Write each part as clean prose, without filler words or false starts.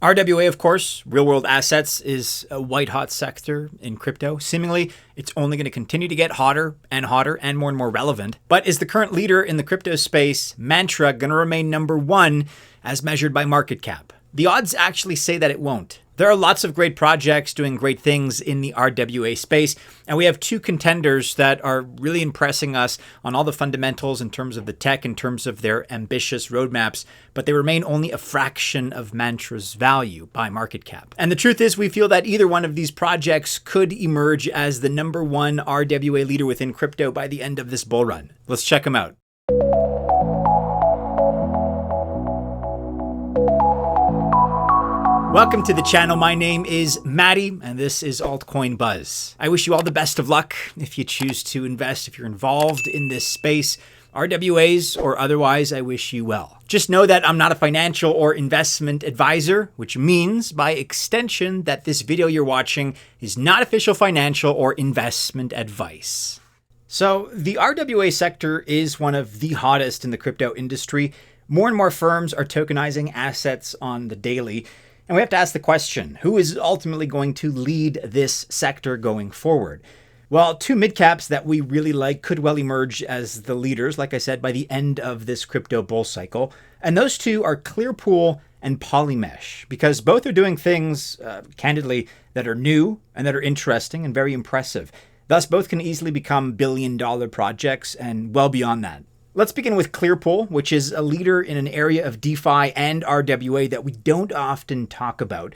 RWA, of course, real-world assets, is a white-hot sector in crypto. Seemingly, it's only going to continue to get hotter and more relevant. But is the current leader in the crypto space, Mantra, going to remain number one as measured by market cap? The odds actually say that it won't. There are lots of great projects doing great things in the RWA space, and we have two contenders that are really impressing us on all the fundamentals in terms of the tech, in terms of their ambitious roadmaps, but they remain only a fraction of Mantra's value by market cap. And the truth is, we feel that either one of these projects could emerge as the number one RWA leader within crypto by the end of this bull run. Let's check them out. Welcome to the channel. My name is Maddie, and this is Altcoin Buzz. I wish you all the best of luck if you choose to invest, if you're involved in this space, RWAs or otherwise. I wish you well. Just know that I'm not a financial or investment advisor, which means by extension that this video you're watching is not official financial or investment advice. So the RWA sector is one of the hottest in the crypto industry. More and more firms are tokenizing assets on the daily. And we have to ask the question, who is ultimately going to lead this sector going forward? Well, two midcaps that we really like could well emerge as the leaders, like I said, by the end of this crypto bull cycle. And those two are Clearpool and Polymesh, because both are doing things, candidly, that are new and that are interesting and very impressive. Thus, both can easily become billion-dollar projects and well beyond that. Let's begin with Clearpool, which is a leader in an area of DeFi and RWA that we don't often talk about.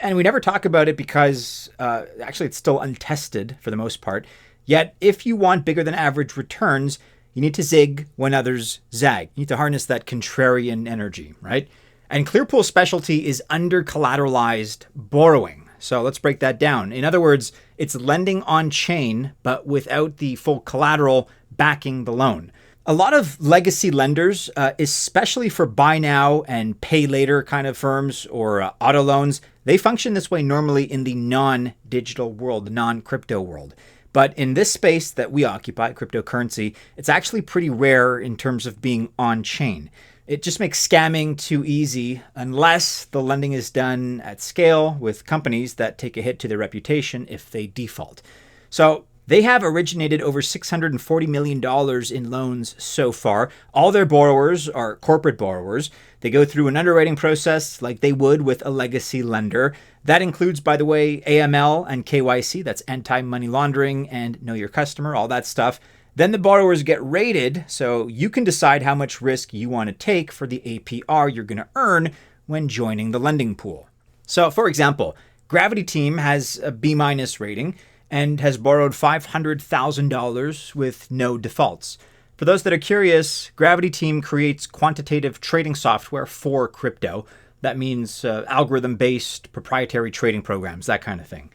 And we never talk about it because actually it's still untested for the most part. Yet, if you want bigger than average returns, you need to zig when others zag. You need to harness that contrarian energy, right? And Clearpool's specialty is under-collateralized borrowing. So let's break that down. In other words, it's lending on-chain, but without the full collateral backing the loan. A lot of legacy lenders, especially for buy now and pay later kind of firms or auto loans, they function this way normally in the non-digital world, the non-crypto world. But in this space that we occupy, cryptocurrency, it's actually pretty rare in terms of being on-chain. It just makes scamming too easy unless the lending is done at scale with companies that take a hit to their reputation if they default. So they have originated over $640 million in loans so far. All their borrowers are corporate borrowers. They go through an underwriting process like they would with a legacy lender. That includes, by the way, AML and KYC, that's anti-money laundering and know your customer, all that stuff. Then the borrowers get rated, so you can decide how much risk you want to take for the APR you're going to earn when joining the lending pool. So, for example, Gravity Team has a B- rating and has borrowed $500,000 with no defaults. For those that are curious, Gravity Team creates quantitative trading software for crypto. That means algorithm-based proprietary trading programs, that kind of thing.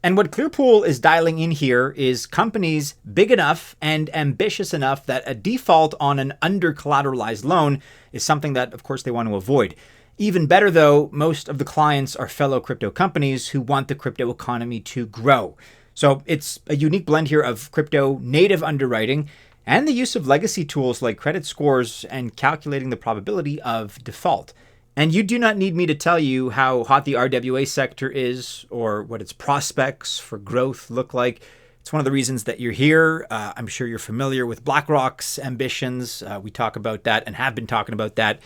And what Clearpool is dialing in here is companies big enough and ambitious enough that a default on an under-collateralized loan is something that, of course, they want to avoid. Even better, though, most of the clients are fellow crypto companies who want the crypto economy to grow. So it's a unique blend here of crypto native underwriting and the use of legacy tools like credit scores and calculating the probability of default. And you do not need me to tell you how hot the RWA sector is or what its prospects for growth look like. It's one of the reasons that you're here. I'm sure you're familiar with BlackRock's ambitions. We talk about that and have been talking about that.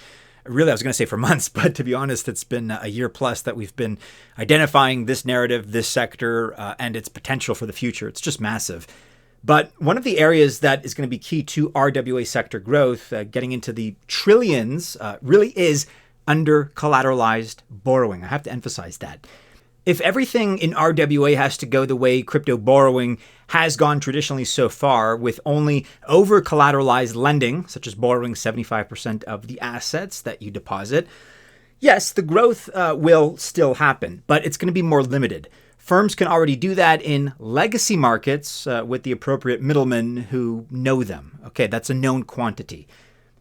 Really, I was going to say for months, but to be honest, it's been a year plus that we've been identifying this narrative, this sector, and its potential for the future. It's just massive. But one of the areas that is going to be key to RWA sector growth, getting into the trillions, really is under collateralized borrowing. I have to emphasize that. If everything in RWA has to go the way crypto borrowing has gone traditionally so far, with only over-collateralized lending, such as borrowing 75% of the assets that you deposit, yes, the growth will still happen, but it's going to be more limited. Firms can already do that in legacy markets with the appropriate middlemen who know them. Okay, that's a known quantity.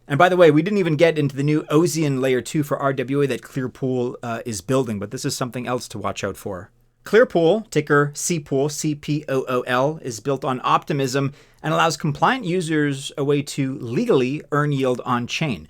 And by the way, we didn't even get into the new Ocean Layer 2 for RWA that Clearpool is building, but this is something else to watch out for. Clearpool, ticker CPOOL, CPOOL, is built on optimism and allows compliant users a way to legally earn yield on chain.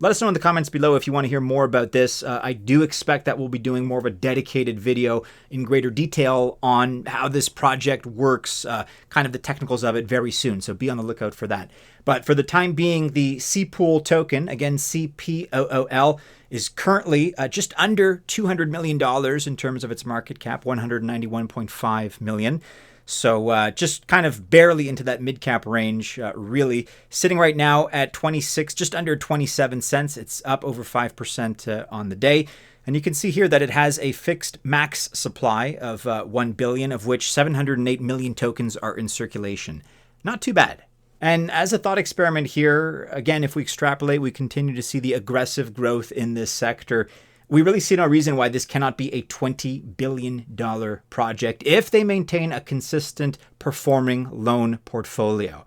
Let us know in the comments below if you want to hear more about this. I do expect that we'll be doing more of a dedicated video in greater detail on how this project works, kind of the technicals of it very soon. So be on the lookout for that. But for the time being, the CPOOL token, again, CPOOL, is currently just under $200 million in terms of its market cap, $191.5 million. So just kind of barely into that mid-cap range, really. Sitting right now at 26, just under 27 cents. It's up over 5% on the day. And you can see here that it has a fixed max supply of 1 billion, of which 708 million tokens are in circulation. Not too bad. And as a thought experiment here, again, if we extrapolate, we continue to see the aggressive growth in this sector. We really see no reason why this cannot be a $20 billion project if they maintain a consistent performing loan portfolio.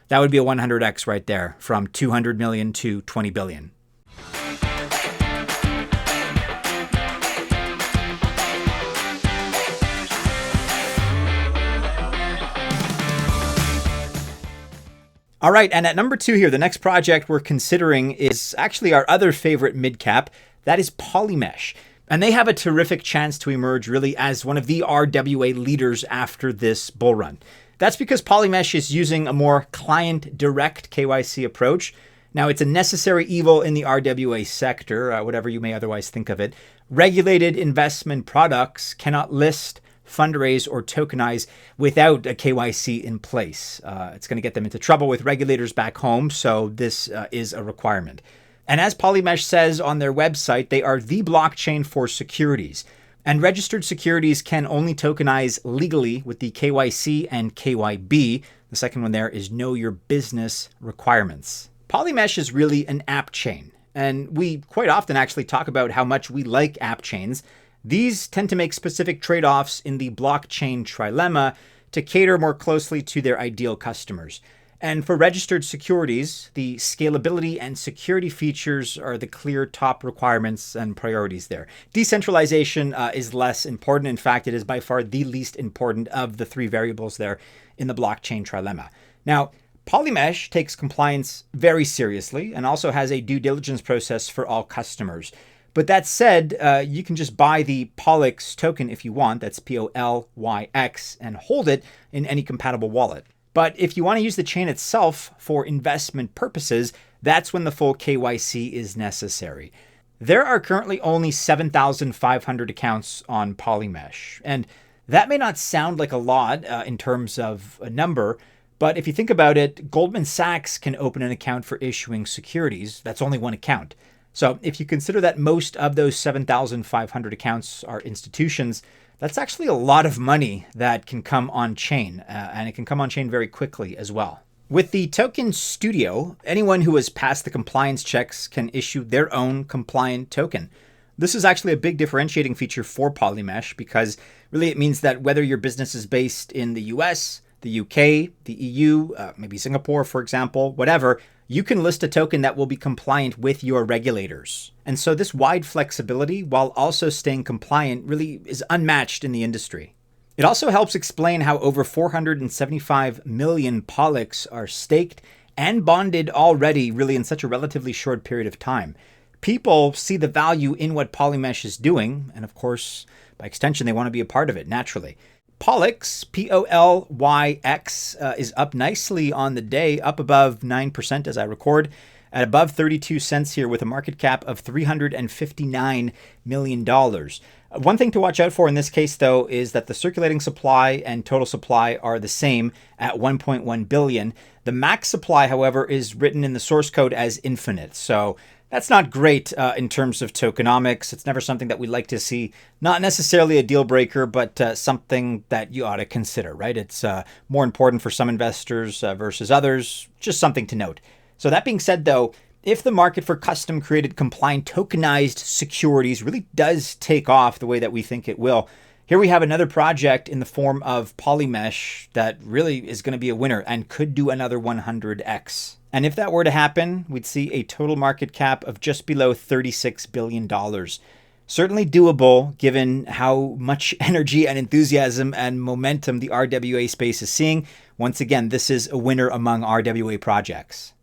That would be a 100x right there, from 200 million to 20 billion. All right, and at number 2 here, the next project we're considering is actually our other favorite midcap. That is Polymesh. And they have a terrific chance to emerge really as one of the RWA leaders after this bull run. That's because Polymesh is using a more client direct KYC approach. Now, it's a necessary evil in the RWA sector, whatever you may otherwise think of it. Regulated investment products cannot list, fundraise, or tokenize without a KYC in place. It's going to get them into trouble with regulators back home, so this is a requirement. And as Polymesh says on their website, they are the blockchain for securities. And registered securities can only tokenize legally with the KYC and KYB. The second one there is Know Your Business requirements. Polymesh is really an app chain. And we quite often actually talk about how much we like app chains. These tend to make specific trade-offs in the blockchain trilemma to cater more closely to their ideal customers. And for registered securities, the scalability and security features are the clear top requirements and priorities there. Decentralization is less important. In fact, it is by far the least important of the 3 variables there in the blockchain trilemma. Now, Polymesh takes compliance very seriously and also has a due diligence process for all customers. But that said, you can just buy the POLYX token if you want. That's POLYX, and hold it in any compatible wallet. But if you want to use the chain itself for investment purposes, that's when the full KYC is necessary. There are currently only 7,500 accounts on Polymesh. And that may not sound like a lot in terms of a number, but if you think about it, Goldman Sachs can open an account for issuing securities. That's only one account. So if you consider that most of those 7,500 accounts are institutions, that's actually a lot of money that can come on chain, and it can come on chain very quickly as well. With the token studio, anyone who has passed the compliance checks can issue their own compliant token. This is actually a big differentiating feature for Polymesh because really it means that whether your business is based in the US, the UK, the EU, maybe Singapore, for example, whatever, you can list a token that will be compliant with your regulators. And so this wide flexibility, while also staying compliant, really is unmatched in the industry. It also helps explain how over 475 million POLYX are staked and bonded already, really in such a relatively short period of time. People see the value in what Polymesh is doing, and of course, by extension, they want to be a part of it, naturally. POLYX, P-O-L-Y-X, is up nicely on the day, up above 9% as I record, at above 32 cents here with a market cap of $359 million. One thing to watch out for in this case, though, is that the circulating supply and total supply are the same at 1.1 billion. The max supply, however, is written in the source code as infinite. So that's not great in terms of tokenomics. It's never something that we like to see. Not necessarily a deal breaker, but something that you ought to consider, right? It's more important for some investors versus others. Just something to note. So that being said, though, if the market for custom created compliant tokenized securities really does take off the way that we think it will, here we have another project in the form of Polymesh that really is going to be a winner and could do another 100x. And if that were to happen, we'd see a total market cap of just below $36 billion. Certainly doable given how much energy and enthusiasm and momentum the RWA space is seeing. Once again, this is a winner among RWA projects.